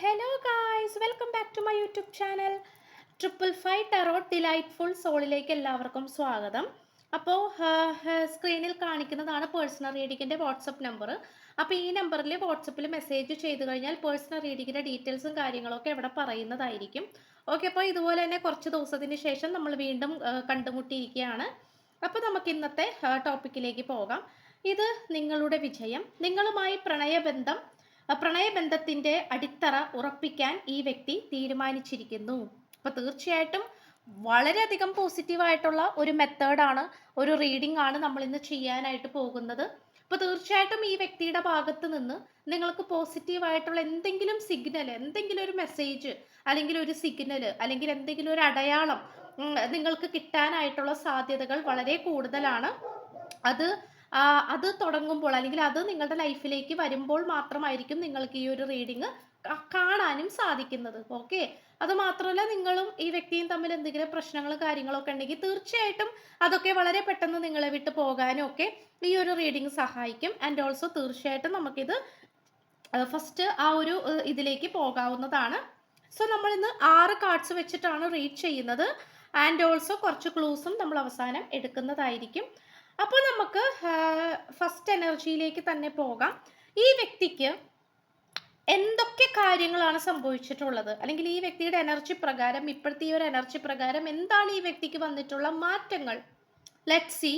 Hello guys, welcome back to my YouTube channel. Triple five tarot delightful സോളിലേക്ക് എല്ലാവർക്കും സ്വാഗതം. അപ്പോൾ സ്ക്രീനിൽ കാണിക്കുന്നതാണ് പേഴ്സണൽ റീഡിങ്ങിൻ്റെ വാട്സപ്പ് നമ്പർ. അപ്പോൾ ഈ നമ്പറിൽ വാട്സപ്പിൽ മെസ്സേജ് ചെയ്ത് കഴിഞ്ഞാൽ പേഴ്സണൽ റീഡിങ്ങിൻ്റെ ഡീറ്റെയിൽസും കാര്യങ്ങളൊക്കെ ഇവിടെ പറയുന്നതായിരിക്കും. ഓക്കെ, അപ്പോൾ ഇതുപോലെ തന്നെ കുറച്ച് ദിവസത്തിന് ശേഷം നമ്മൾ വീണ്ടും കണ്ടുമുട്ടിയിരിക്കുകയാണ്. അപ്പോൾ നമുക്ക് ഇന്നത്തെ ടോപ്പിക്കിലേക്ക് പോകാം. ഇത് നിങ്ങളുടെ വിജയം. നിങ്ങളുമായി പ്രണയബന്ധത്തിന്റെ അടിത്തറ ഉറപ്പിക്കാൻ ഈ വ്യക്തി തീരുമാനിച്ചിരിക്കുന്നു. അപ്പോൾ തീർച്ചയായിട്ടും വളരെയധികം പോസിറ്റീവായിട്ടുള്ള ഒരു മെത്തേഡാണ്, ഒരു റീഡിംഗ് ആണ് നമ്മൾ ഇന്ന് ചെയ്യാനായിട്ട് പോകുന്നത്. അപ്പോൾ തീർച്ചയായിട്ടും ഈ വ്യക്തിയുടെ ഭാഗത്ത് നിന്ന് നിങ്ങൾക്ക് പോസിറ്റീവായിട്ടുള്ള എന്തെങ്കിലും സിഗ്നൽ, എന്തെങ്കിലും ഒരു മെസ്സേജ് അല്ലെങ്കിൽ ഒരു സിഗ്നൽ അല്ലെങ്കിൽ എന്തെങ്കിലും ഒരു അടയാളം നിങ്ങൾക്ക് കിട്ടാനായിട്ടുള്ള സാധ്യതകൾ വളരെ കൂടുതലാണ്. അത് തുടങ്ങുമ്പോൾ അല്ലെങ്കിൽ അത് നിങ്ങളുടെ ലൈഫിലേക്ക് വരുമ്പോൾ മാത്രമായിരിക്കും നിങ്ങൾക്ക് ഈ ഒരു റീഡിങ് കാണാനും സാധിക്കുന്നത്. ഓക്കെ, അത് മാത്രമല്ല, നിങ്ങളും ഈ വ്യക്തിയും തമ്മിൽ എന്തെങ്കിലും പ്രശ്നങ്ങളും കാര്യങ്ങളൊക്കെ ഉണ്ടെങ്കിൽ തീർച്ചയായിട്ടും അതൊക്കെ വളരെ പെട്ടെന്ന് നിങ്ങളെ വിട്ട് പോകാനും ഒക്കെ ഈ ഒരു റീഡിങ് സഹായിക്കും. ആൻഡ് ഓൾസോ തീർച്ചയായിട്ടും നമുക്കിത് ഫസ്റ്റ് ആ ഒരു ഇതിലേക്ക് പോകാവുന്നതാണ്. സോ നമ്മൾ ഇന്ന് 6 കാർഡ്സ് വെച്ചിട്ടാണ് റീഡ് ചെയ്യുന്നത്. ആൻഡ് ഓൾസോ കുറച്ച് ക്ലൂസും നമ്മൾ അവസാനം എടുക്കുന്നതായിരിക്കും. അപ്പോൾ നമുക്ക് ഫസ്റ്റ് എനർജിയിലേക്ക് തന്നെ പോകാം. ഈ വ്യക്തിക്ക് എന്തൊക്കെ കാര്യങ്ങളാണ് സംഭവിച്ചിട്ടുള്ളത്, അല്ലെങ്കിൽ ഈ വ്യക്തിയുടെ എനർജി പ്രകാരം, ഇപ്പോഴത്തെ ഈ ഒരു എനർജി പ്രകാരം എന്താണ് ഈ വ്യക്തിക്ക് വന്നിട്ടുള്ള മാറ്റങ്ങൾ? Let's see.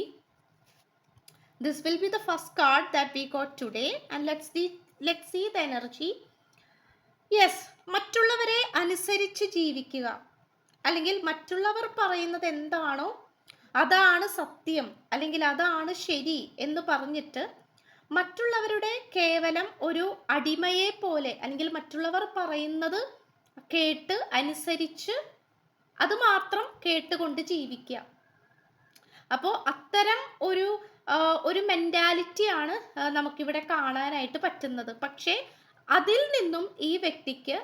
This will be the first card that we got today and let's see the energy. Yes, മറ്റുള്ളവരെ അനുസരിച്ച് ജീവിക്കുക, അല്ലെങ്കിൽ മറ്റുള്ളവർ പറയുന്നത് എന്താണോ അതാണ് സത്യം അല്ലെങ്കിൽ അതാണ് ശരി എന്ന് പറഞ്ഞിട്ട് മറ്റുള്ളവരുടെ കേവലം ഒരു അടിമയെ പോലെ, അല്ലെങ്കിൽ മറ്റുള്ളവർ പറയുന്നത് കേട്ട് അനുസരിച്ച് അത് മാത്രം കേട്ടുകൊണ്ട് ജീവിക്കുക. അപ്പോൾ അത്തരം ഒരു മെന്റാലിറ്റിയാണ് നമുക്കിവിടെ കാണാനായിട്ട് പറ്റുന്നത്. പക്ഷേ അതിൽ നിന്നും ഈ വ്യക്തിക്ക്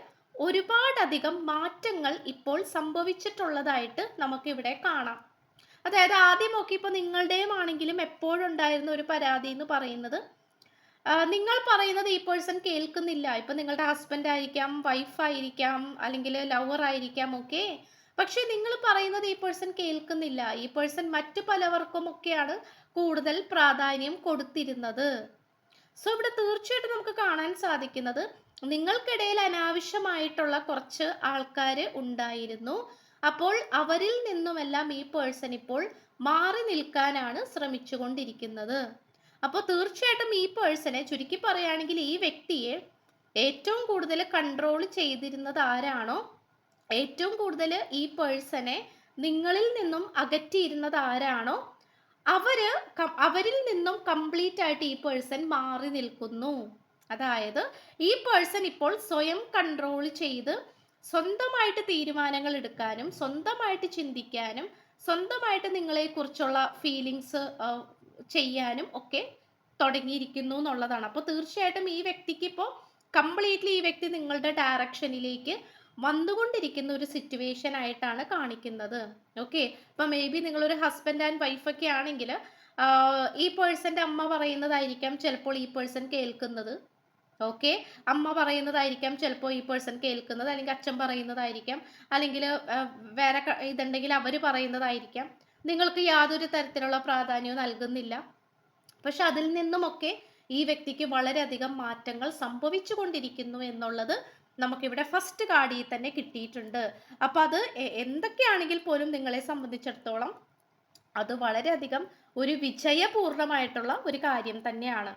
ഒരുപാടധികം മാറ്റങ്ങൾ ഇപ്പോൾ സംഭവിച്ചിട്ടുള്ളതായിട്ട് നമുക്കിവിടെ കാണാം. അതായത് ആദ്യമൊക്കെ ഇപ്പോൾ നിങ്ങളുടെയും ആണെങ്കിലും എപ്പോഴുണ്ടായിരുന്ന ഒരു പരാതി എന്ന് പറയുന്നത്, നിങ്ങൾ പറയുന്നത് ഈ പേഴ്സൺ കേൾക്കുന്നില്ല. ഇപ്പം നിങ്ങളുടെ ഹസ്ബൻഡ് ആയിരിക്കാം, വൈഫ് ആയിരിക്കാം, അല്ലെങ്കിൽ ലവർ ആയിരിക്കാം, ഓക്കെ. പക്ഷെ നിങ്ങൾ പറയുന്നത് ഈ പേഴ്സൺ കേൾക്കുന്നില്ല. ഈ പേഴ്സൺ മറ്റു പലവർക്കും ഒക്കെയാണ് കൂടുതൽ പ്രാധാന്യം കൊടുത്തിരുന്നത്. സോ ഇവിടെ തീർച്ചയായിട്ടും നമുക്ക് കാണാൻ സാധിക്കുന്നത്, നിങ്ങൾക്കിടയിൽ അനാവശ്യമായിട്ടുള്ള കുറച്ച് ആൾക്കാർ ഉണ്ടായിരുന്നു. അപ്പോൾ അവരിൽ നിന്നുമെല്ലാം ഈ പേഴ്സൺ ഇപ്പോൾ മാറി നിൽക്കാനാണ് ശ്രമിച്ചുകൊണ്ടിരിക്കുന്നത്. അപ്പോൾ തീർച്ചയായിട്ടും ഈ പേഴ്സണെ, ചുരുക്കി പറയുകയാണെങ്കിൽ ഈ വ്യക്തിയെ ഏറ്റവും കൂടുതൽ കൺട്രോൾ ചെയ്തിരുന്നത് ആരാണോ, ഏറ്റവും കൂടുതൽ ഈ പേഴ്സണെ നിങ്ങളിൽ നിന്നും അകറ്റിയിരുന്നത് ആരാണോ, അവരിൽ നിന്നും കംപ്ലീറ്റ് ആയിട്ട് ഈ പേഴ്സൺ മാറി നിൽക്കുന്നു. അതായത് ഈ പേഴ്സൺ ഇപ്പോൾ സ്വയം കൺട്രോൾ ചെയ്ത് സ്വന്തമായിട്ട് തീരുമാനങ്ങൾ എടുക്കാനും സ്വന്തമായിട്ട് ചിന്തിക്കാനും സ്വന്തമായിട്ട് നിങ്ങളെക്കുറിച്ചുള്ള ഫീലിങ്സ് ചെയ്യാനും ഒക്കെ തുടങ്ങിയിരിക്കുന്നു എന്നുള്ളതാണ്. അപ്പോൾ തീർച്ചയായിട്ടും ഈ വ്യക്തിക്ക് ഇപ്പോൾ കംപ്ലീറ്റ്ലി ഈ വ്യക്തി നിങ്ങളുടെ ഡയറക്ഷനിലേക്ക് വന്നുകൊണ്ടിരിക്കുന്ന ഒരു സിറ്റുവേഷൻ ആയിട്ടാണ് കാണിക്കുന്നത്. ഓക്കെ, ഇപ്പം മേ ബി നിങ്ങളൊരു ഹസ്ബൻഡ് ആൻഡ് വൈഫൊക്കെ ആണെങ്കിൽ ഈ പേഴ്സൻ്റെ അമ്മ പറയുന്നതായിരിക്കാം ചിലപ്പോൾ ഈ പേഴ്സൺ കേൾക്കുന്നത്. ഓക്കെ, അമ്മ പറയുന്നതായിരിക്കാം ചിലപ്പോൾ ഈ പേഴ്സൺ കേൾക്കുന്നത്, അല്ലെങ്കിൽ അച്ഛൻ പറയുന്നതായിരിക്കാം, അല്ലെങ്കിൽ വേറെ ഇതുണ്ടെങ്കിൽ അവർ പറയുന്നതായിരിക്കാം. നിങ്ങൾക്ക് യാതൊരു തരത്തിലുള്ള പ്രാധാന്യവും നൽകുന്നില്ല. പക്ഷെ അതിൽ നിന്നുമൊക്കെ ഈ വ്യക്തിക്ക് വളരെയധികം മാറ്റങ്ങൾ സംഭവിച്ചു കൊണ്ടിരിക്കുന്നു എന്നുള്ളത് നമുക്കിവിടെ ഫസ്റ്റ് കാർഡിൽ തന്നെ കിട്ടിയിട്ടുണ്ട്. അപ്പം അത് എന്തൊക്കെയാണെങ്കിൽ പോലും നിങ്ങളെ സംബന്ധിച്ചിടത്തോളം അത് വളരെയധികം ഒരു വിജയപൂർണമായിട്ടുള്ള ഒരു കാര്യം തന്നെയാണ്.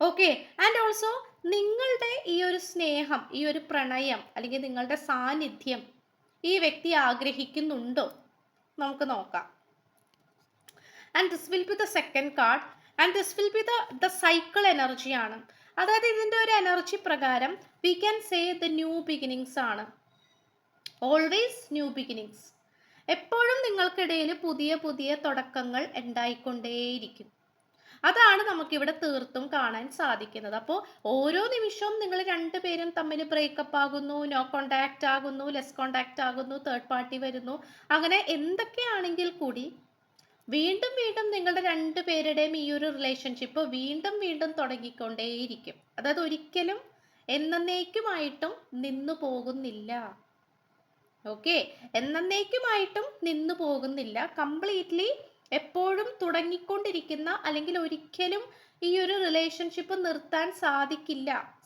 ഓക്കെ, ആൻഡ് ഓൾസോ നിങ്ങളുടെ ഈ ഒരു സ്നേഹം, ഈ ഒരു പ്രണയം, അല്ലെങ്കിൽ നിങ്ങളുടെ സാന്നിധ്യം ഈ വ്യക്തി ആഗ്രഹിക്കുന്നുണ്ടോ? നമുക്ക് നോക്കാം. And this will be the second card and this will be the cycle എനർജിയാണ്. അതായത് ഇതിൻ്റെ ഒരു എനർജി പ്രകാരം we can say the new beginnings ആണ്. Always new beginnings. എപ്പോഴും നിങ്ങൾക്കിടയിൽ പുതിയ പുതിയ തുടക്കങ്ങൾ ഉണ്ടായിക്കൊണ്ടേയിരിക്കും. അതാണ് നമുക്കിവിടെ തീർത്തും കാണാൻ സാധിക്കുന്നത്. അപ്പോൾ ഓരോ നിമിഷവും നിങ്ങൾ രണ്ടുപേരും തമ്മിൽ ബ്രേക്കപ്പ് ആകുന്നു, നോ കോണ്ടാക്റ്റ് ആകുന്നു, ലെസ് കോണ്ടാക്റ്റ് ആകുന്നു, തേർഡ് പാർട്ടി വരുന്നു, അങ്ങനെ എന്തൊക്കെയാണെങ്കിൽ കൂടി വീണ്ടും വീണ്ടും നിങ്ങളുടെ രണ്ടുപേരുടെയും ഈ ഒരു റിലേഷൻഷിപ്പ് വീണ്ടും വീണ്ടും തുടങ്ങിക്കൊണ്ടേയിരിക്കും. അതായത് ഒരിക്കലും എന്നേക്കുമായിട്ടും നിന്നു പോകുന്നില്ല. ഓക്കെ, എന്നേക്കുമായിട്ടും നിന്നു പോകുന്നില്ല. കംപ്ലീറ്റ്ലി എപ്പോഴും തുടങ്ങിക്കൊണ്ടിരിക്കുന്ന, അല്ലെങ്കിൽ ഒരിക്കലും ഈ ഒരു റിലേഷൻഷിപ്പ് നിർത്താൻ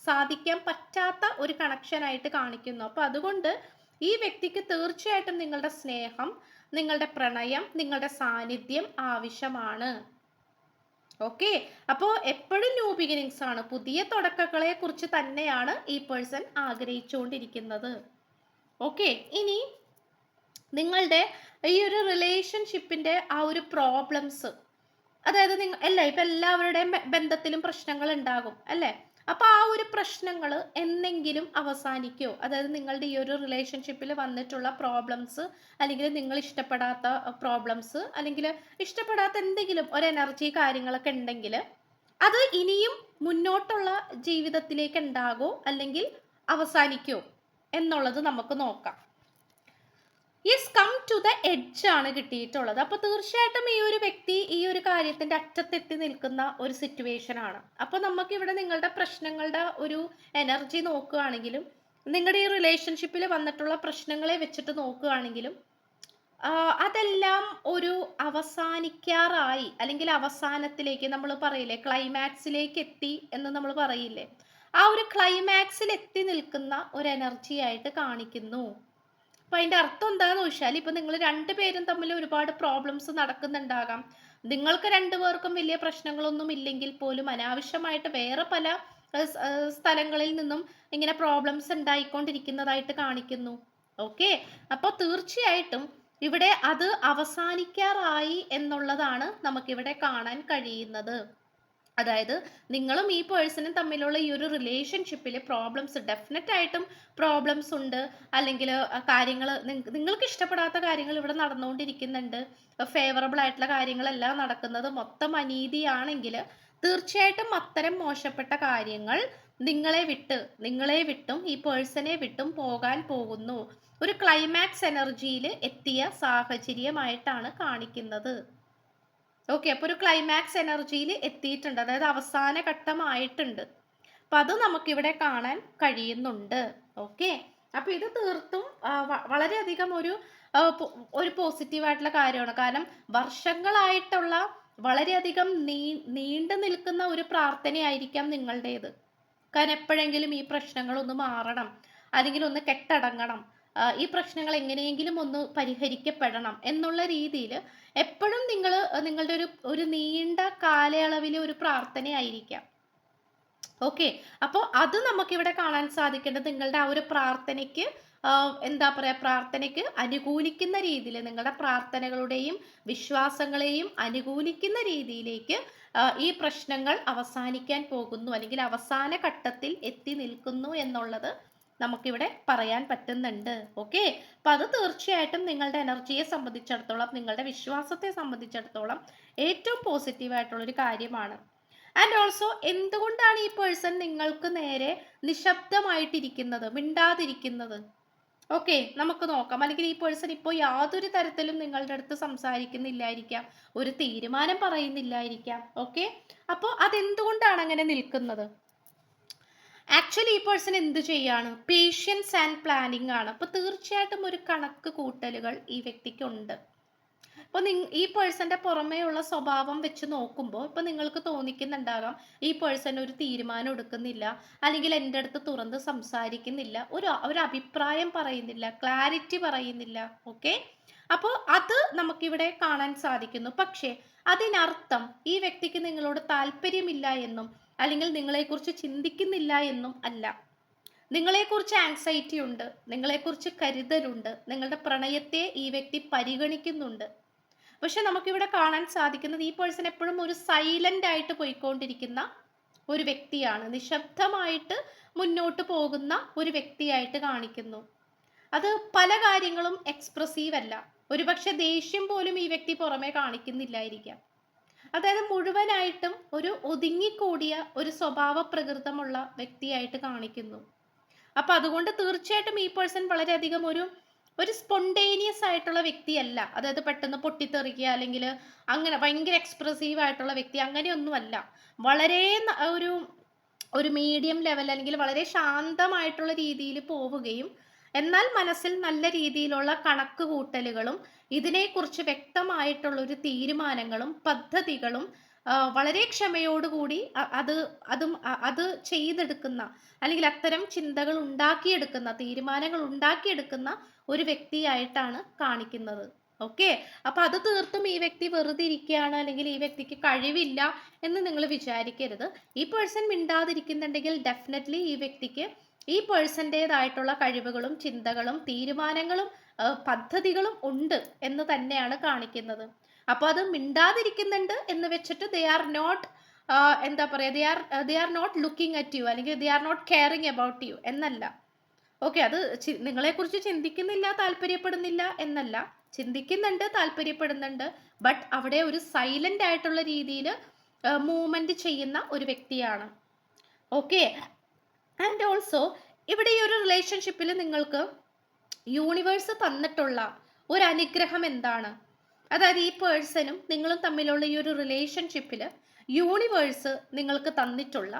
സാധിക്കാൻ പറ്റാത്ത ഒരു കണക്ഷൻ ആയിട്ട് കാണിക്കുന്നു. അപ്പൊ അതുകൊണ്ട് ഈ വ്യക്തിക്ക് തീർച്ചയായിട്ടും നിങ്ങളുടെ സ്നേഹം, നിങ്ങളുടെ പ്രണയം, നിങ്ങളുടെ സാന്നിധ്യം ആവശ്യമാണ്. ഓക്കെ, അപ്പോൾ എപ്പോഴും ന്യൂ ബിഗിനിങ്സ് ആണ്, പുതിയ തുടക്കങ്ങളെ കുറിച്ച് തന്നെയാണ് ഈ പേഴ്സൺ ആഗ്രഹിച്ചുകൊണ്ടിരിക്കുന്നത്. ഓക്കെ, ഇനി നിങ്ങളുടെ ഈ ഒരു റിലേഷൻഷിപ്പിന്റെ ആ ഒരു പ്രോബ്ലംസ്, അതായത് ഇപ്പൊ എല്ലാവരുടെയും ബന്ധത്തിലും പ്രശ്നങ്ങൾ ഉണ്ടാകും അല്ലേ? അപ്പൊ ആ ഒരു പ്രശ്നങ്ങൾ എന്നെങ്കിലും അവസാനിക്കോ? അതായത് നിങ്ങളുടെ ഈ ഒരു റിലേഷൻഷിപ്പിൽ വന്നിട്ടുള്ള പ്രോബ്ലംസ്, അല്ലെങ്കിൽ നിങ്ങൾ ഇഷ്ടപ്പെടാത്ത പ്രോബ്ലംസ്, അല്ലെങ്കിൽ ഇഷ്ടപ്പെടാത്ത എന്തെങ്കിലും ഒരു എനർജി കാര്യങ്ങളൊക്കെ ഉണ്ടെങ്കിൽ അത് ഇനിയും മുന്നോട്ടുള്ള ജീവിതത്തിലേക്ക് ഉണ്ടാകോ, അല്ലെങ്കിൽ അവസാനിക്കോ എന്നുള്ളത് നമുക്ക് നോക്കാം. Yes, come to the edge ആണ് കിട്ടിയിട്ടുള്ളത്. അപ്പൊ തീർച്ചയായിട്ടും ഈ ഒരു വ്യക്തി ഈ ഒരു കാര്യത്തിന്റെ അറ്റത്തെത്തി നിൽക്കുന്ന ഒരു സിറ്റുവേഷൻ ആണ്. അപ്പൊ നമുക്ക് ഇവിടെ നിങ്ങളുടെ പ്രശ്നങ്ങളുടെ ഒരു എനർജി നോക്കുകയാണെങ്കിലും, നിങ്ങളുടെ ഈ റിലേഷൻഷിപ്പിൽ വന്നിട്ടുള്ള പ്രശ്നങ്ങളെ വെച്ചിട്ട് നോക്കുകയാണെങ്കിലും, അതെല്ലാം ഒരു അവസാനിക്കാറായി, അല്ലെങ്കിൽ അവസാനത്തിലേക്ക് നമ്മൾ പറയില്ലേ, ക്ലൈമാക്സിലേക്ക് എത്തി എന്ന് നമ്മൾ പറയില്ലേ, ആ ഒരു ക്ലൈമാക്സിൽ എത്തി നിൽക്കുന്ന ഒരു എനർജി ആയിട്ട് കാണിക്കുന്നു. അപ്പൊ അതിന്റെ അർത്ഥം എന്താന്ന് ചോദിച്ചാൽ, ഇപ്പൊ നിങ്ങൾ രണ്ടുപേരും തമ്മിൽ ഒരുപാട് പ്രോബ്ലംസ് നടക്കുന്നുണ്ടാകാം. നിങ്ങൾക്ക് രണ്ടുപേർക്കും വലിയ പ്രശ്നങ്ങളൊന്നും ഇല്ലെങ്കിൽ പോലും അനാവശ്യമായിട്ട് വേറെ പല സ്ഥലങ്ങളിൽ നിന്നും ഇങ്ങനെ പ്രോബ്ലംസ് ഉണ്ടായിക്കൊണ്ടിരിക്കുന്നതായിട്ട് കാണിക്കുന്നു. ഓക്കെ, അപ്പോൾ തീർച്ചയായിട്ടും ഇവിടെ അത് അവസാനിക്കാറായി എന്നുള്ളതാണ് നമുക്കിവിടെ കാണാൻ കഴിയുന്നത്. അതായത് നിങ്ങളും ഈ പേഴ്സണും തമ്മിലുള്ള ഈ ഒരു റിലേഷൻഷിപ്പിൽ പ്രോബ്ലംസ്, ഡെഫിനറ്റ് ആയിട്ടും പ്രോബ്ലംസ് ഉണ്ട്, അല്ലെങ്കിൽ കാര്യങ്ങൾ നിങ്ങൾക്ക് ഇഷ്ടപ്പെടാത്ത കാര്യങ്ങൾ ഇവിടെ നടന്നുകൊണ്ടിരിക്കുന്നുണ്ട്. ഫേവറബിൾ ആയിട്ടുള്ള കാര്യങ്ങളെല്ലാം നടക്കുന്നത് മൊത്തം അനീതിയാണെങ്കിൽ തീർച്ചയായിട്ടും അത്തരം മോശപ്പെട്ട കാര്യങ്ങൾ നിങ്ങളെ വിട്ടും ഈ പേഴ്സണെ വിട്ടും പോകാൻ പോകുന്നു. ഒരു ക്ലൈമാക്സ് എനർജിയിൽ എത്തിയ സാഹചര്യമായിട്ടാണ് കാണിക്കുന്നത്. ഓക്കെ, അപ്പൊ ഒരു ക്ലൈമാക്സ് എനർജിയിൽ എത്തിയിട്ടുണ്ട്, അതായത് അവസാന ഘട്ടമായിട്ടുണ്ട്. അപ്പൊ അത് നമുക്കിവിടെ കാണാൻ കഴിയുന്നുണ്ട്. ഓക്കെ, അപ്പൊ ഇത് തീർത്തും വളരെയധികം ഒരു പോസിറ്റീവായിട്ടുള്ള കാര്യമാണ്. കാരണം വർഷങ്ങളായിട്ടുള്ള വളരെയധികം നീണ്ടു നിൽക്കുന്ന ഒരു പ്രാർത്ഥനയായിരിക്കാം നിങ്ങളുടേത്. കാരണം എപ്പോഴെങ്കിലും ഈ പ്രശ്നങ്ങൾ ഒന്ന് മാറണം, അല്ലെങ്കിൽ ഒന്ന് കെട്ടടങ്ങണം, ഈ പ്രശ്നങ്ങൾ എങ്ങനെയെങ്കിലും ഒന്ന് പരിഹരിക്കപ്പെടണം എന്നുള്ള രീതിയിൽ എപ്പോഴും നിങ്ങളുടെ ഒരു നീണ്ട കാലയളവിലെ ഒരു പ്രാർത്ഥനയായിരിക്കാം. ഓക്കെ, അപ്പോൾ അത് നമുക്കിവിടെ കാണാൻ സാധിക്കേണ്ടത് നിങ്ങളുടെ ആ ഒരു പ്രാർത്ഥനയ്ക്ക് പ്രാർത്ഥനയ്ക്ക് അനുകൂലിക്കുന്ന രീതിയിൽ, നിങ്ങളുടെ പ്രാർത്ഥനകളുടെയും വിശ്വാസങ്ങളെയും അനുകൂലിക്കുന്ന രീതിയിലേക്ക് ഈ പ്രശ്നങ്ങൾ അവസാനിക്കാൻ പോകുന്നു, അല്ലെങ്കിൽ അവസാന ഘട്ടത്തിൽ എത്തി നിൽക്കുന്നു എന്നുള്ളത് നമുക്കിവിടെ പറയാൻ പറ്റുന്നുണ്ട്. ഓക്കെ, അപ്പൊ അത് തീർച്ചയായിട്ടും നിങ്ങളുടെ എനർജിയെ സംബന്ധിച്ചിടത്തോളം, നിങ്ങളുടെ വിശ്വാസത്തെ സംബന്ധിച്ചിടത്തോളം ഏറ്റവും പോസിറ്റീവായിട്ടുള്ള ഒരു കാര്യമാണ്. ആൻഡ് ഓൾസോ എന്തുകൊണ്ടാണ് ഈ പേഴ്സൺ നിങ്ങൾക്ക് നേരെ നിശബ്ദമായിട്ടിരിക്കുന്നത്, മിണ്ടാതിരിക്കുന്നത്? ഓക്കെ, നമുക്ക് നോക്കാം. അല്ലെങ്കിൽ ഈ പേഴ്സൺ ഇപ്പോൾ യാതൊരു തരത്തിലും നിങ്ങളുടെ അടുത്ത് സംസാരിക്കുന്നില്ലായിരിക്കാം, ഒരു തീരുമാനം പറയുന്നില്ലായിരിക്കാം. ഓക്കെ, അപ്പോൾ അതെന്തുകൊണ്ടാണ് അങ്ങനെ നിൽക്കുന്നത്? ആക്ച്വലി ഈ പേഴ്സൺ എന്ത് ചെയ്യാണ്? പേഷ്യൻസ് ആൻഡ് പ്ലാനിങ് ആണ്. അപ്പൊ തീർച്ചയായിട്ടും ഒരു കണക്ക് കൂട്ടലുകൾ ഈ വ്യക്തിക്കുണ്ട്. അപ്പൊ ഈ പേഴ്സന്റെ പുറമേ ഉള്ള സ്വഭാവം വെച്ച് നോക്കുമ്പോൾ ഇപ്പൊ നിങ്ങൾക്ക് തോന്നിക്കുന്നുണ്ടാകാം, ഈ പേഴ്സൺ ഒരു തീരുമാനം എടുക്കുന്നില്ല, അല്ലെങ്കിൽ എൻ്റെ അടുത്ത് തുറന്ന് സംസാരിക്കുന്നില്ല, ഒരു അഭിപ്രായം പറയുന്നില്ല, ക്ലാരിറ്റി പറയുന്നില്ല. ഓക്കെ, അപ്പോൾ അത് നമുക്കിവിടെ കാണാൻ സാധിക്കുന്നു. പക്ഷേ അതിനർത്ഥം ഈ വ്യക്തിക്ക് നിങ്ങളോട് താല്പര്യമില്ല എന്നും, അല്ലെങ്കിൽ നിങ്ങളെക്കുറിച്ച് ചിന്തിക്കുന്നില്ല എന്നും അല്ല. നിങ്ങളെക്കുറിച്ച് ആങ്സൈറ്റി ഉണ്ട്, നിങ്ങളെക്കുറിച്ച് കരുതലുണ്ട്, നിങ്ങളുടെ പ്രണയത്തെ ഈ വ്യക്തി പരിഗണിക്കുന്നുണ്ട്. പക്ഷെ നമുക്കിവിടെ കാണാൻ സാധിക്കുന്നത് ഈ പേഴ്സൺ എപ്പോഴും ഒരു സൈലന്റ് ആയിട്ട് പോയിക്കൊണ്ടിരിക്കുന്ന ഒരു വ്യക്തിയാണ്, നിശബ്ദമായിട്ട് മുന്നോട്ട് പോകുന്ന ഒരു വ്യക്തിയായിട്ട് കാണിക്കുന്നു. അത് പല കാര്യങ്ങളും എക്സ്പ്രസീവ് അല്ല, ഒരുപക്ഷെ ദേഷ്യം പോലും ഈ വ്യക്തി പുറമെ കാണിക്കുന്നില്ലായിരിക്കാം. അതായത് മുഴുവനായിട്ടും ഒരു ഒതുങ്ങിക്കൂടിയ ഒരു സ്വഭാവ പ്രകൃതമുള്ള വ്യക്തിയായിട്ട് കാണിക്കുന്നു. അപ്പൊ അതുകൊണ്ട് തീർച്ചയായിട്ടും ഈ പേഴ്സൺ വളരെയധികം ഒരു സ്പോണ്ടേനിയസ് ആയിട്ടുള്ള വ്യക്തിയല്ല. അതായത് പെട്ടെന്ന് പൊട്ടിത്തെറിക്കുക, അല്ലെങ്കിൽ അങ്ങനെ ഭയങ്കര എക്സ്പ്രസീവ് ആയിട്ടുള്ള വ്യക്തി, അങ്ങനെയൊന്നുമല്ല. വളരെ ഒരു മീഡിയം ലെവൽ അല്ലെങ്കിൽ വളരെ ശാന്തമായിട്ടുള്ള രീതിയിൽ പോവുകയും എന്നാൽ മനസ്സിൽ നല്ല രീതിയിലുള്ള കണക്ക് കൂട്ടലുകളും ഇതിനെക്കുറിച്ച് വ്യക്തമായിട്ടുള്ള ഒരു തീരുമാനങ്ങളും പദ്ധതികളും വളരെ ക്ഷമയോടുകൂടി അത് ചെയ്തെടുക്കുന്ന അല്ലെങ്കിൽ അത്തരം ചിന്തകൾ ഉണ്ടാക്കിയെടുക്കുന്ന തീരുമാനങ്ങൾ ഉണ്ടാക്കിയെടുക്കുന്ന ഒരു വ്യക്തിയായിട്ടാണ് കാണിക്കുന്നത്. ഓക്കെ, അപ്പൊ അത് തീർത്തും ഈ വ്യക്തി വെറുതെ ഇരിക്കുകയാണ് അല്ലെങ്കിൽ ഈ വ്യക്തിക്ക് കഴിവില്ല എന്ന് നിങ്ങൾ വിചാരിക്കരുത്. ഈ പേഴ്സൺ മിണ്ടാതിരിക്കുന്നുണ്ടെങ്കിൽ ഡെഫിനറ്റ്ലി ഈ വ്യക്തിക്ക് ഈ പേഴ്സൻ്റെതായിട്ടുള്ള കഴിവുകളും ചിന്തകളും തീരുമാനങ്ങളും പദ്ധതികളും ഉണ്ട് എന്ന് തന്നെയാണ് കാണിക്കുന്നത്. അപ്പോൾ അത് മിണ്ടാതിരിക്കുന്നുണ്ട് എന്ന് വെച്ചിട്ട് ദേ ആർ നോട്ട് എന്താ പറയുക, they are not looking at you അല്ലെങ്കിൽ they are not caring about you എന്നല്ല. ഓക്കെ, അത് നിങ്ങളെക്കുറിച്ച് ചിന്തിക്കുന്നില്ല, താല്പര്യപ്പെടുന്നില്ല എന്നല്ല, ചിന്തിക്കുന്നുണ്ട്, താല്പര്യപ്പെടുന്നുണ്ട്. ബട്ട് അവിടെ ഒരു സൈലന്റ് ആയിട്ടുള്ള രീതിയിൽ മൂവ്മെന്റ് ചെയ്യുന്ന ഒരു വ്യക്തിയാണ്. ഓക്കെ, ആൻഡ് ഓൾസോ ഇവിടെ ഈ ഒരു റിലേഷൻഷിപ്പിൽ നിങ്ങൾക്ക് യൂണിവേഴ്സ് തന്നിട്ടുള്ള ഒരു അനുഗ്രഹം എന്താണ്? അതായത് ഈ പേഴ്സണും നിങ്ങളും തമ്മിലുള്ള ഈ ഒരു റിലേഷൻഷിപ്പിൽ യൂണിവേഴ്സ് നിങ്ങൾക്ക് തന്നിട്ടുള്ള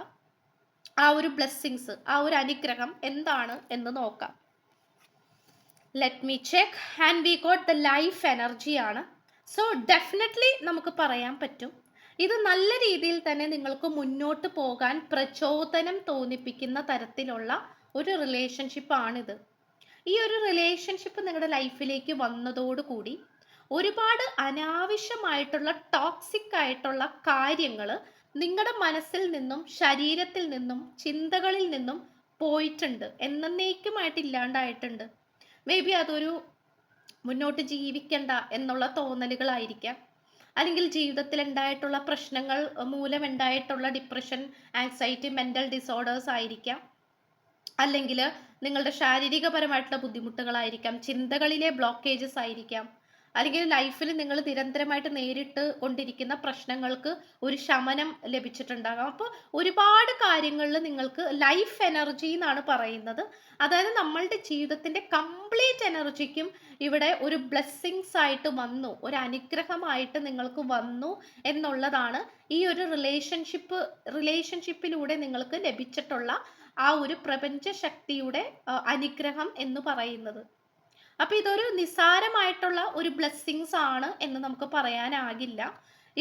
ആ ഒരു ബ്ലെസ്സിങ്സ്, ആ ഒരു അനുഗ്രഹം എന്താണ് എന്ന് നോക്കാം. Let me check. And we got the life energy ആണ്. സോ ഡെഫിനറ്റ്ലി നമുക്ക് പറയാൻ പറ്റും ഇത് നല്ല രീതിയിൽ തന്നെ നിങ്ങൾക്ക് മുന്നോട്ട് പോകാൻ പ്രചോദനം തോന്നിപ്പിക്കുന്ന തരത്തിലുള്ള ഒരു റിലേഷൻഷിപ്പാണിത്. ഈ ഒരു റിലേഷൻഷിപ്പ് നിങ്ങളുടെ ലൈഫിലേക്ക് വന്നതോടുകൂടി ഒരുപാട് അനാവശ്യമായിട്ടുള്ള ടോക്സിക് ആയിട്ടുള്ള കാര്യങ്ങൾ നിങ്ങളുടെ മനസ്സിൽ നിന്നും ശരീരത്തിൽ നിന്നും ചിന്തകളിൽ നിന്നും പോയിട്ടുണ്ട്, എന്നേക്കുമായിട്ട് ഇല്ലാണ്ടായിട്ടുണ്ട്. മേ ബി അതൊരു മുന്നോട്ട് ജീവിക്കണ്ട എന്നുള്ള തോന്നലുകളായിരിക്കാം, അല്ലെങ്കിൽ ജീവിതത്തിൽ ഉണ്ടായിട്ടുള്ള പ്രശ്നങ്ങൾ മൂലം ഉണ്ടായിട്ടുള്ള ഡിപ്രഷൻ, ആങ്സൈറ്റി, മെൻ്റൽ ഡിസോർഡേഴ്സ് ആയിരിക്കാം, അല്ലെങ്കിൽ നിങ്ങളുടെ ശാരീരികപരമായിട്ടുള്ള ബുദ്ധിമുട്ടുകളായിരിക്കാം, ചിന്തകളിലെ ബ്ലോക്കേജസ് ആയിരിക്കാം, അല്ലെങ്കിൽ ലൈഫിൽ നിങ്ങൾ നിരന്തരമായിട്ട് നേരിട്ട് കൊണ്ടിരിക്കുന്ന പ്രശ്നങ്ങൾക്ക് ഒരു ശമനം ലഭിച്ചിട്ടുണ്ടാകാം. അപ്പോൾ ഒരുപാട് കാര്യങ്ങളിൽ നിങ്ങൾക്ക് ലൈഫ് എനർജി എന്നാണ് പറയുന്നത്. അതായത് നമ്മളുടെ ജീവിതത്തിൻ്റെ കംപ്ലീറ്റ് എനർജിക്കും ഇവിടെ ഒരു ബ്ലെസ്സിങ്സ് ആയിട്ട് വന്നു, ഒരു അനുഗ്രഹമായിട്ട് നിങ്ങൾക്ക് വന്നു എന്നുള്ളതാണ് ഈ ഒരു റിലേഷൻഷിപ്പിലൂടെ നിങ്ങൾക്ക് ലഭിച്ചിട്ടുള്ള ആ ഒരു പ്രപഞ്ച ശക്തിയുടെ അനുഗ്രഹം എന്ന് പറയുന്നത്. അപ്പൊ ഇതൊരു നിസ്സാരമായിട്ടുള്ള ഒരു ബ്ലെസ്സിങ്സ് ആണ് എന്ന് നമുക്ക് പറയാനാകില്ല.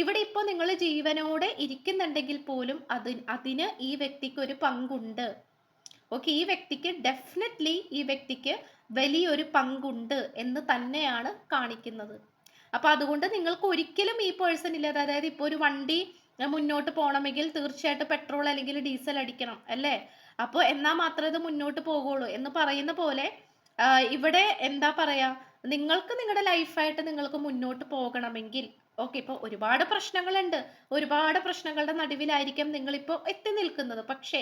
ഇവിടെ ഇപ്പോൾ നിങ്ങൾ ജീവനോടെ ഇരിക്കുന്നുണ്ടെങ്കിൽ പോലും അതിന് ഈ വ്യക്തിക്ക് ഒരു പങ്കുണ്ട്. ഓക്കെ, ഈ വ്യക്തിക്ക് ഡെഫിനറ്റ്ലി ഈ വ്യക്തിക്ക് വലിയൊരു പങ്കുണ്ട് എന്ന് തന്നെയാണ് കാണിക്കുന്നത്. അപ്പൊ അതുകൊണ്ട് നിങ്ങൾക്ക് ഒരിക്കലും ഈ പേഴ്സൺ ഇല്ലാതെ, അതായത് ഇപ്പോൾ ഒരു വണ്ടി മുന്നോട്ട് പോകണമെങ്കിൽ തീർച്ചയായിട്ടും പെട്രോൾ അല്ലെങ്കിൽ ഡീസൽ അടിക്കണം അല്ലേ? അപ്പോൾ എന്നാൽ മാത്രമേ ഇത് മുന്നോട്ട് പോകുള്ളൂ എന്ന് പറയുന്ന പോലെ ഇവിടെ എന്താ പറയാ, നിങ്ങൾക്ക് നിങ്ങളുടെ ലൈഫായിട്ട് നിങ്ങൾക്ക് മുന്നോട്ട് പോകണമെങ്കിൽ, ഓക്കെ, ഇപ്പോൾ ഒരുപാട് പ്രശ്നങ്ങളുണ്ട്, ഒരുപാട് പ്രശ്നങ്ങളുടെ നടുവിലായിരിക്കും നിങ്ങളിപ്പോൾ എത്തി നിൽക്കുന്നത്. പക്ഷേ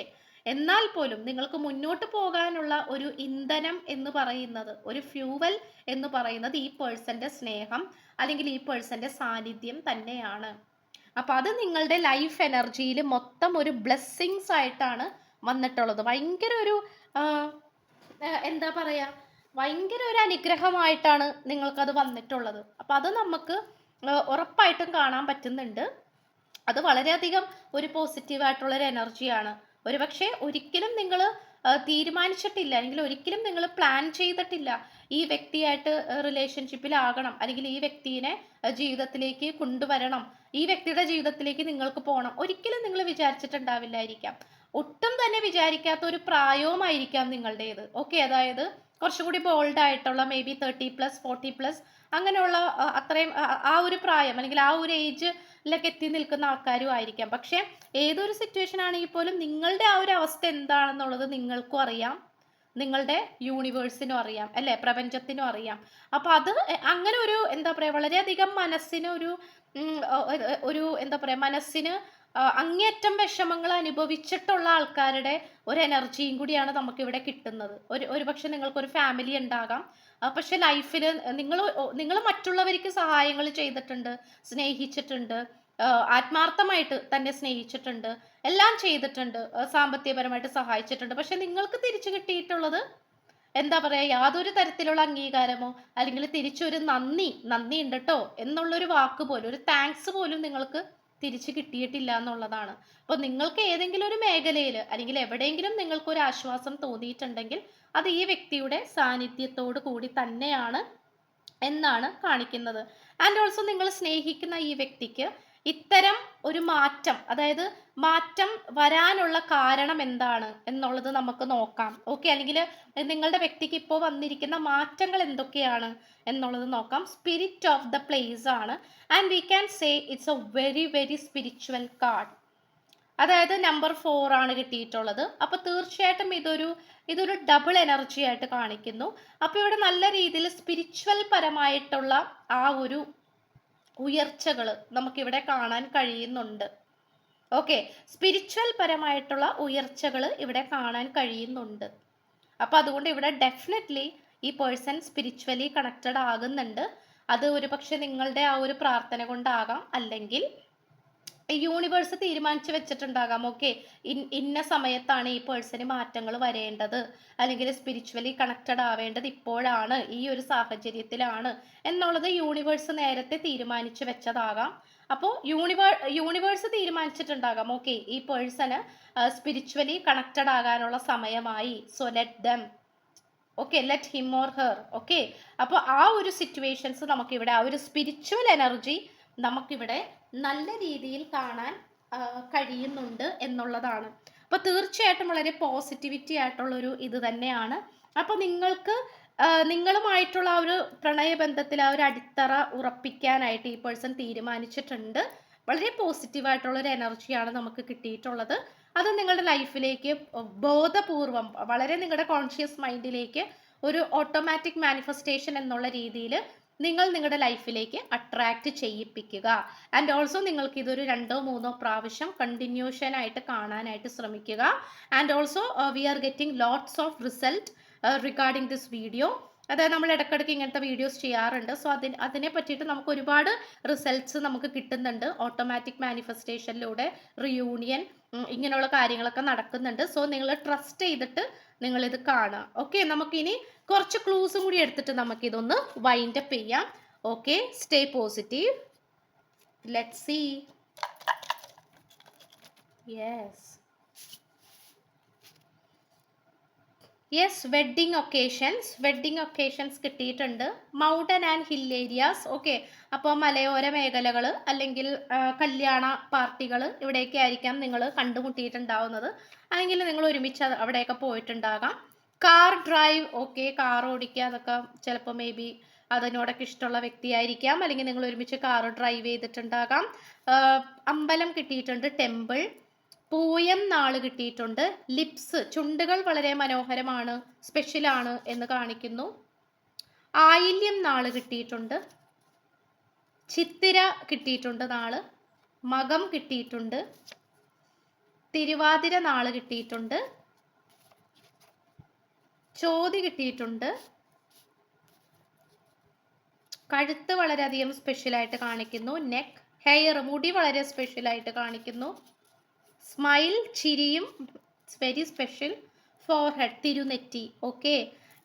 എന്നാൽ പോലും നിങ്ങൾക്ക് മുന്നോട്ട് പോകാനുള്ള ഒരു ഇന്ധനം എന്ന് പറയുന്നത്, ഒരു ഫ്യൂവൽ എന്ന് പറയുന്നത് ഈ പേഴ്സന്റെ സ്നേഹം അല്ലെങ്കിൽ ഈ പേഴ്സന്റെ സാന്നിധ്യം തന്നെയാണ്. അപ്പൊ അത് നിങ്ങളുടെ ലൈഫ് എനർജിയിൽ മൊത്തം ഒരു ബ്ലെസ്സിങ്സ് ആയിട്ടാണ് വന്നിട്ടുള്ളത്. ഭയങ്കര ഒരു എന്താ പറയാ, ഭയങ്കര ഒരു അനുഗ്രഹമായിട്ടാണ് നിങ്ങൾക്കത് വന്നിട്ടുള്ളത്. അപ്പൊ അത് നമുക്ക് ഉറപ്പായിട്ടും കാണാൻ പറ്റുന്നുണ്ട്. അത് വളരെയധികം ഒരു പോസിറ്റീവായിട്ടുള്ള ഒരു എനർജിയാണ്. ഒരുപക്ഷെ ഒരിക്കലും നിങ്ങൾ തീരുമാനിച്ചിട്ടില്ല അല്ലെങ്കിൽ ഒരിക്കലും നിങ്ങൾ പ്ലാൻ ചെയ്തിട്ടില്ല ഈ വ്യക്തിയായിട്ട് റിലേഷൻഷിപ്പിലാകണം, അല്ലെങ്കിൽ ഈ വ്യക്തിയെ ജീവിതത്തിലേക്ക് കൊണ്ടുവരണം, ഈ വ്യക്തിയുടെ ജീവിതത്തിലേക്ക് നിങ്ങൾക്ക് പോകണം, ഒരിക്കലും നിങ്ങൾ വിചാരിച്ചിട്ടുണ്ടാവില്ലായിരിക്കാം. ഒട്ടും തന്നെ വിചാരിക്കാത്ത ഒരു പ്രായവുമായിരിക്കാം നിങ്ങളുടേത്. ഓക്കെ, അതായത് കുറച്ചുകൂടി ബോൾഡ് ആയിട്ടുള്ള മേ ബി 30+, 40+, അങ്ങനെയുള്ള അത്രയും ആ ഒരു പ്രായം അല്ലെങ്കിൽ ആ ഒരു ഏജിലൊക്കെ എത്തി നിൽക്കുന്ന ആൾക്കാരും ആയിരിക്കാം. പക്ഷെ ഏതൊരു സിറ്റുവേഷൻ ആണെങ്കിൽ പോലും നിങ്ങളുടെ ആ ഒരു അവസ്ഥ എന്താണെന്നുള്ളത് നിങ്ങൾക്കും അറിയാം, നിങ്ങളുടെ യൂണിവേഴ്സിനും അറിയാം അല്ലേ, പ്രപഞ്ചത്തിനും അറിയാം. അപ്പൊ അത് അങ്ങനെ ഒരു എന്താ പറയുക, വളരെയധികം മനസ്സിന് ഒരു എന്താ പറയുക, മനസ്സിന് അങ്ങേയറ്റം വിഷമങ്ങൾ അനുഭവിച്ചിട്ടുള്ള ആൾക്കാരുടെ ഒരു എനർജിയും കൂടിയാണ് നമുക്കിവിടെ കിട്ടുന്നത്. ഒരു പക്ഷെ നിങ്ങൾക്കൊരു ഫാമിലി ഉണ്ടാകാം, പക്ഷെ ലൈഫിൽ നിങ്ങൾ മറ്റുള്ളവർക്ക് സഹായങ്ങൾ ചെയ്തിട്ടുണ്ട്, സ്നേഹിച്ചിട്ടുണ്ട്, ആത്മാർത്ഥമായിട്ട് തന്നെ സ്നേഹിച്ചിട്ടുണ്ട്, എല്ലാം ചെയ്തിട്ടുണ്ട്, സാമ്പത്തികപരമായിട്ട് സഹായിച്ചിട്ടുണ്ട്. പക്ഷെ നിങ്ങൾക്ക് തിരിച്ചു കിട്ടിയിട്ടുള്ളത് എന്താ പറയുക, യാതൊരു തരത്തിലുള്ള അംഗീകാരമോ അല്ലെങ്കിൽ തിരിച്ചൊരു നന്ദി ഉണ്ട് കേട്ടോ എന്നുള്ളൊരു വാക്ക് പോലും, ഒരു താങ്ക്സ് പോലും നിങ്ങൾക്ക് തിരിച്ച് കിട്ടിയിട്ടില്ല എന്നുള്ളതാണ്. അപ്പോൾ നിങ്ങൾക്ക് ഏതെങ്കിലും ഒരു മേഖലയിൽ അല്ലെങ്കിൽ എവിടെയെങ്കിലും നിങ്ങൾക്ക് ഒരു ആശ്വാസം തോന്നിയിട്ടുണ്ടെങ്കിൽ അത് ഈ വ്യക്തിയുടെ സാന്നിധ്യത്തോട് കൂടി തന്നെയാണ് എന്നാണ് കാണിക്കുന്നത്. ആൻഡ് ഓൾസോ നിങ്ങൾ സ്നേഹിക്കുന്ന ഈ വ്യക്തിക്ക് ഇത്തരം ഒരു മാറ്റം, അതായത് മാറ്റം വരാനുള്ള കാരണം എന്താണ് എന്നുള്ളത് നമുക്ക് നോക്കാം. ഓക്കെ, അല്ലെങ്കിൽ നിങ്ങളുടെ വ്യക്തിക്ക് ഇപ്പോൾ വന്നിരിക്കുന്ന മാറ്റങ്ങൾ എന്തൊക്കെയാണ് എന്നുള്ളത് നോക്കാം. സ്പിരിറ്റ് ഓഫ് ദ പ്ലേസ് ആണ്. And we can say it's A very very spiritual card. അതായത് നമ്പർ 4 ആണ് കിട്ടിയിട്ടുള്ളത്. അപ്പോൾ തീർച്ചയായിട്ടും ഇതൊരു ഡബിൾ എനർജി ആയിട്ട് കാണിക്കുന്നു. അപ്പോൾ ഇവിടെ നല്ല രീതിയിൽ സ്പിരിച്വൽ പരമായിട്ടുള്ള ആ ഒരു ഉയർച്ചകൾ നമുക്കിവിടെ കാണാൻ കഴിയുന്നുണ്ട്. ഓക്കെ, സ്പിരിച്വൽ പരമായിട്ടുള്ള ഉയർച്ചകൾ ഇവിടെ കാണാൻ കഴിയുന്നുണ്ട്. അപ്പോൾ അതുകൊണ്ട് ഇവിടെ ഡെഫിനറ്റ്ലി ഈ പേഴ്സൺ സ്പിരിച്വലി കണക്റ്റഡ് ആകുന്നുണ്ട്. അത് ഒരു പക്ഷെ നിങ്ങളുടെ ആ ഒരു പ്രാർത്ഥന കൊണ്ടാകാം, അല്ലെങ്കിൽ യൂണിവേഴ്സ് തീരുമാനിച്ചു വെച്ചിട്ടുണ്ടാകാം. ഓക്കെ, ഇന്ന സമയത്താണ് ഈ പേഴ്സണ് മാറ്റങ്ങൾ വരേണ്ടത്, അല്ലെങ്കിൽ സ്പിരിച്വലി കണക്റ്റഡ് ആവേണ്ടത് ഇപ്പോഴാണ്, ഈ ഒരു സാഹചര്യത്തിലാണ് എന്നുള്ളത് യൂണിവേഴ്സ് നേരത്തെ തീരുമാനിച്ചു വെച്ചതാകാം. അപ്പോൾ യൂണിവേഴ്സ് തീരുമാനിച്ചിട്ടുണ്ടാകാം, ഓക്കെ, ഈ പേഴ്സണ് സ്പിരിച്വലി കണക്റ്റഡ് ആകാനുള്ള സമയമായി. So let them, okay, let him or her. Okay, അപ്പോൾ ആ ഒരു സിറ്റുവേഷൻസ് നമുക്കിവിടെ, ആ ഒരു സ്പിരിച്വൽ എനർജി നമുക്കിവിടെ നല്ല രീതിയിൽ കാണാൻ കഴിയുന്നുണ്ട് എന്നുള്ളതാണ്. അപ്പോൾ തീർച്ചയായിട്ടും വളരെ പോസിറ്റിവിറ്റി ആയിട്ടുള്ളൊരു ഇത് തന്നെയാണ്. അപ്പോൾ നിങ്ങൾക്ക് നിങ്ങളുമായിട്ടുള്ള ആ ഒരു പ്രണയബന്ധത്തിൽ ആ ഒരു അടിത്തറ ഉറപ്പിക്കാനായിട്ട് ഈ പേഴ്സൺ തീരുമാനിച്ചിട്ടുണ്ട്. വളരെ പോസിറ്റീവായിട്ടുള്ളൊരു എനർജിയാണ് നമുക്ക് കിട്ടിയിട്ടുള്ളത്. അത് നിങ്ങളുടെ ലൈഫിലേക്ക് ബോധപൂർവം, വളരെ നിങ്ങളുടെ കോൺഷ്യസ് മൈൻഡിലേക്ക് ഒരു ഓട്ടോമാറ്റിക് മാനിഫെസ്റ്റേഷൻ എന്നുള്ള രീതിയിൽ നിങ്ങൾ നിങ്ങളുടെ ലൈഫിലേക്ക് അട്രാക്റ്റ് ചെയ്യിപ്പിക്കുക. ആൻഡ് ഓൾസോ നിങ്ങൾക്ക് ഇതൊരു 2-3 പ്രാവശ്യം കണ്ടിന്യൂഷൻ ആയിട്ട് കാണാനായിട്ട് ശ്രമിക്കുക. And also we are getting lots of result regarding this video. അതായത് നമ്മൾ ഇടയ്ക്കിടയ്ക്ക് ഇങ്ങനത്തെ വീഡിയോസ് ചെയ്യാറുണ്ട്. സോ അതിനെ പറ്റിയിട്ട് നമുക്ക് ഒരുപാട് റിസൾട്ട്സ് നമുക്ക് കിട്ടുന്നുണ്ട്. ഓട്ടോമാറ്റിക് മാനിഫെസ്റ്റേഷനിലൂടെ റിയൂണിയൻ, ഇങ്ങനെയുള്ള കാര്യങ്ങളൊക്കെ നടക്കുന്നുണ്ട്. സോ നിങ്ങൾ ട്രസ്റ്റ് ചെയ്തിട്ട് നിങ്ങളിത് കാണുക. ഓക്കെ, നമുക്കിനി കുറച്ച് ക്ലൂസും കൂടി എടുത്തിട്ട് നമുക്കിതൊന്ന് വൈൻഡ് അപ്പ് ചെയ്യാം. Okay, stay positive. Let see. Yes, wedding occasions കിട്ടിയിട്ടുണ്ട്. Mountain and hill areas. Okay, അപ്പോൾ മലയോര മേഖലകൾ അല്ലെങ്കിൽ കല്യാണ പാർട്ടികൾ ഇവിടെയൊക്കെ ആയിരിക്കാം നിങ്ങൾ കണ്ടുമുട്ടിയിട്ടുണ്ടാവുന്നത്, അല്ലെങ്കിൽ നിങ്ങൾ ഒരുമിച്ച് അവിടെയൊക്കെ പോയിട്ടുണ്ടാകാം. കാർ ഡ്രൈവ്, ഓക്കെ, കാർ ഓടിക്കുക, അതൊക്കെ ചിലപ്പോൾ മേ ബി അതിനോടൊക്കെ ഇഷ്ടമുള്ള വ്യക്തിയായിരിക്കാം, അല്ലെങ്കിൽ നിങ്ങൾ ഒരുമിച്ച് കാർ ഡ്രൈവ് ചെയ്തിട്ടുണ്ടാകാം. അമ്പലം കിട്ടിയിട്ടുണ്ട്, ടെമ്പിൾ. പൂയം നാള് കിട്ടിയിട്ടുണ്ട്. ലിപ്സ്, ചുണ്ടുകൾ വളരെ മനോഹരമാണ്, സ്പെഷ്യലാണ് എന്ന് കാണിക്കുന്നു. ആയില്യം നാള് കിട്ടിയിട്ടുണ്ട്. ചിത്തിര കിട്ടിയിട്ടുണ്ട് നാള്. മകം കിട്ടിയിട്ടുണ്ട്. തിരുവാതിര നാള് കിട്ടിയിട്ടുണ്ട്. ചോതി കിട്ടിയിട്ടുണ്ട്. കഴുത്ത് വളരെയധികം സ്പെഷ്യലായിട്ട് കാണിക്കുന്നു. നെക്ക്, ഹെയർ, മുടി വളരെ സ്പെഷ്യലായിട്ട് കാണിക്കുന്നു. സ്മൈൽ, ചിരിയും വെരി സ്പെഷ്യൽ. ഫോർഹെഡ്, തിരുനെറ്റി. ഓക്കെ,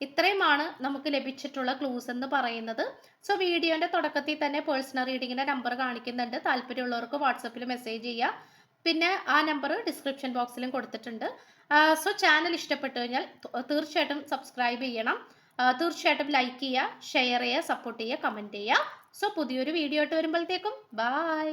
ഇത്രയുമാണ് നമുക്ക് ലഭിച്ചിട്ടുള്ള ക്ലൂസ് എന്ന് പറയുന്നത്. സോ വീഡിയോൻ്റെ തുടക്കത്തിൽ തന്നെ പേഴ്സണൽ റീഡിങ്ങിൻ്റെ നമ്പർ കാണിക്കുന്നുണ്ട്. താല്പര്യമുള്ളവർക്ക് വാട്സപ്പിൽ മെസ്സേജ് ചെയ്യുക. പിന്നെ ആ നമ്പർ ഡിസ്ക്രിപ്ഷൻ ബോക്സിലും കൊടുത്തിട്ടുണ്ട്. സോ ചാനൽ ഇഷ്ടപ്പെട്ടു കഴിഞ്ഞാൽ തീർച്ചയായിട്ടും സബ്സ്ക്രൈബ് ചെയ്യണം. തീർച്ചയായിട്ടും ലൈക്ക് ചെയ്യുക, ഷെയർ ചെയ്യുക, സപ്പോർട്ട് ചെയ്യുക, കമൻറ്റ് ചെയ്യുക. സോ പുതിയൊരു വീഡിയോ ആയിട്ട് വരുമ്പോഴത്തേക്കും ബൈ.